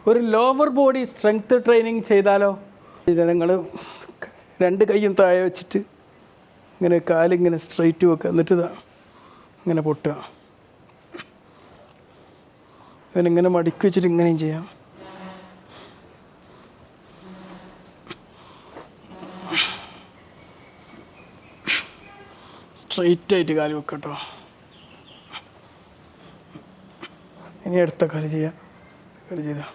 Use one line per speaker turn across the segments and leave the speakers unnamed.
ഒരു lower body strength training ചെയ്താലോ? ജനങ്ങൾ 2 കൈയും താഴെ വെച്ചിട്ട് ഇങ്ങനെ കാലിങ്ങനെ സ്ട്രെയിറ്റ് വെക്കുക, എന്നിട്ട് ഇങ്ങനെ പൊട്ടുക. ഇങ്ങനെ മടക്കി വെച്ചിട്ട് ഇങ്ങനെയും ചെയ്യാം. സ്ട്രെയിറ്റ് ആയിട്ട് കാല് വെക്കട്ടോ. ഇനി അടുത്ത കാല് ചെയ്യാം. കാല് ചെയ്താ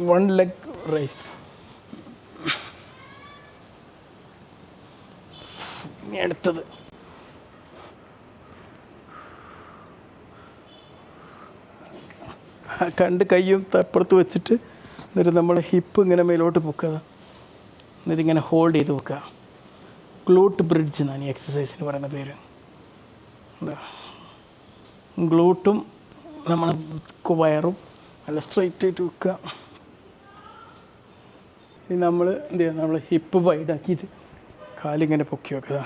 വൺ ലെഗ് റൈസ്. ഇനി അടുത്തത് രണ്ട് കൈയും അപ്പുറത്ത് വെച്ചിട്ട് എന്നിട്ട് നമ്മൾ ഹിപ്പ് ഇങ്ങനെ മേലോട്ട് പൊക്കുക, എന്നിട്ട് ഇങ്ങനെ ഹോൾഡ് ചെയ്ത് വെക്കുക. ഗ്ലൂട്ട് ബ്രിഡ്ജ് എന്നാണ് ഈ എക്സസൈസിന് പറയുന്ന പേര്. എന്താ, ഗ്ലൂട്ടും നമ്മളെ വയറും നല്ല സ്ട്രെയിറ്റ് ആയിട്ട് വെക്കുക. ഇനി നമ്മൾ എന്ത് ചെയ്യുക, നമ്മൾ ഹിപ്പ് വൈഡാക്കിയിട്ട് കാലിങ്ങനെ പൊക്കി വെക്കുക,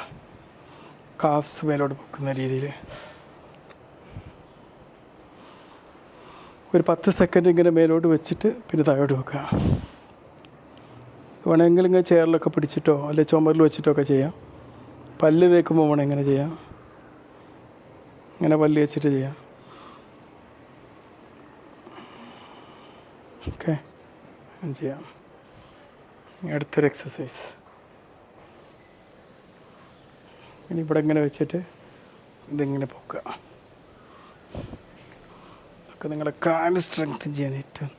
കാഫ്സ് മേലോട്ട് പൊക്കുന്ന രീതിയിൽ. ഒരു 10 സെക്കൻഡ് ഇങ്ങനെ മേലോട്ട് വെച്ചിട്ട് പിന്നെ താഴോട്ട് വെക്കുക. വേണമെങ്കിൽ ഇങ്ങനെ ചെയറിലൊക്കെ പിടിച്ചിട്ടോ അല്ലെങ്കിൽ ചുമരിൽ വെച്ചിട്ടോ ഒക്കെ ചെയ്യാം. പല്ല് തേക്കുമ്പോൾ വേണം ഇങ്ങനെ ചെയ്യാം, ഇങ്ങനെ പല്ല് വെച്ചിട്ട് ചെയ്യാം. ഓക്കെ, ചെയ്യാം. അടുത്തൊരു എക്സസൈസ്. ഇനി ഇവിടെ ഇങ്ങനെ വെച്ചിട്ട് ഇതിങ്ങനെ പൊക്കുക. ഒക്കെ നിങ്ങളുടെ കാല് സ്ട്രെങ്ത് ചെയ്യാൻ ഏറ്റവും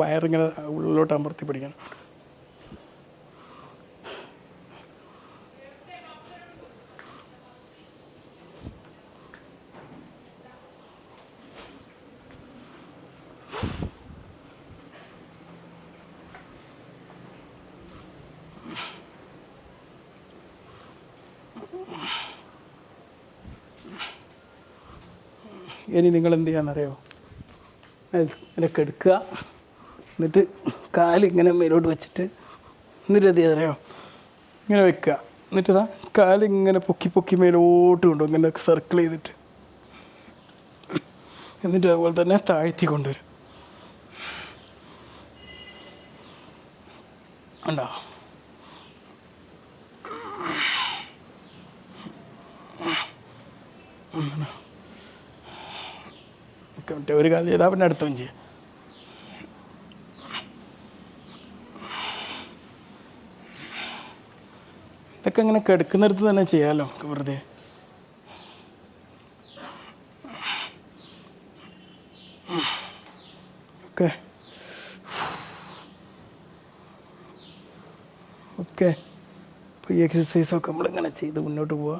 വയറിങ്ങനെ ഉള്ളിലോട്ട് അമർത്തി പിടിക്കണം. ഇനി നിങ്ങൾ എന്ത് ചെയ്യാന്നറിയോ, ഇതിനൊക്കെ എടുക്കുക, എന്നിട്ട് കാലിങ്ങനെ മേലോട്ട് വെച്ചിട്ട് എന്നിട്ട് എന്ത് ചെയ്യാന്നറിയോ, ഇങ്ങനെ വെക്കുക. എന്നിട്ട് കാലിങ്ങനെ പൊക്കി പൊക്കി മേലോട്ട് കൊണ്ടുപോകും, ഇങ്ങനെ സർക്കിൾ ചെയ്തിട്ട്. എന്നിട്ട് അതുപോലെ തന്നെ താഴ്ത്തി കൊണ്ടുവരും. ഉണ്ടോ? ഒരു കാലം ചെയ്താൽ പിന്നെ അടുത്തവും ചെയ്യാം. ഇതൊക്കെ ഇങ്ങനെ കിടക്കുന്നിടത്ത് തന്നെ ചെയ്യാമല്ലോ, വെറുതെ. Okay okay. അപ്പോൾ ഈ എക്സസൈസൊക്കെ നമ്മളിങ്ങനെ ചെയ്ത് മുന്നോട്ട് പോവുക.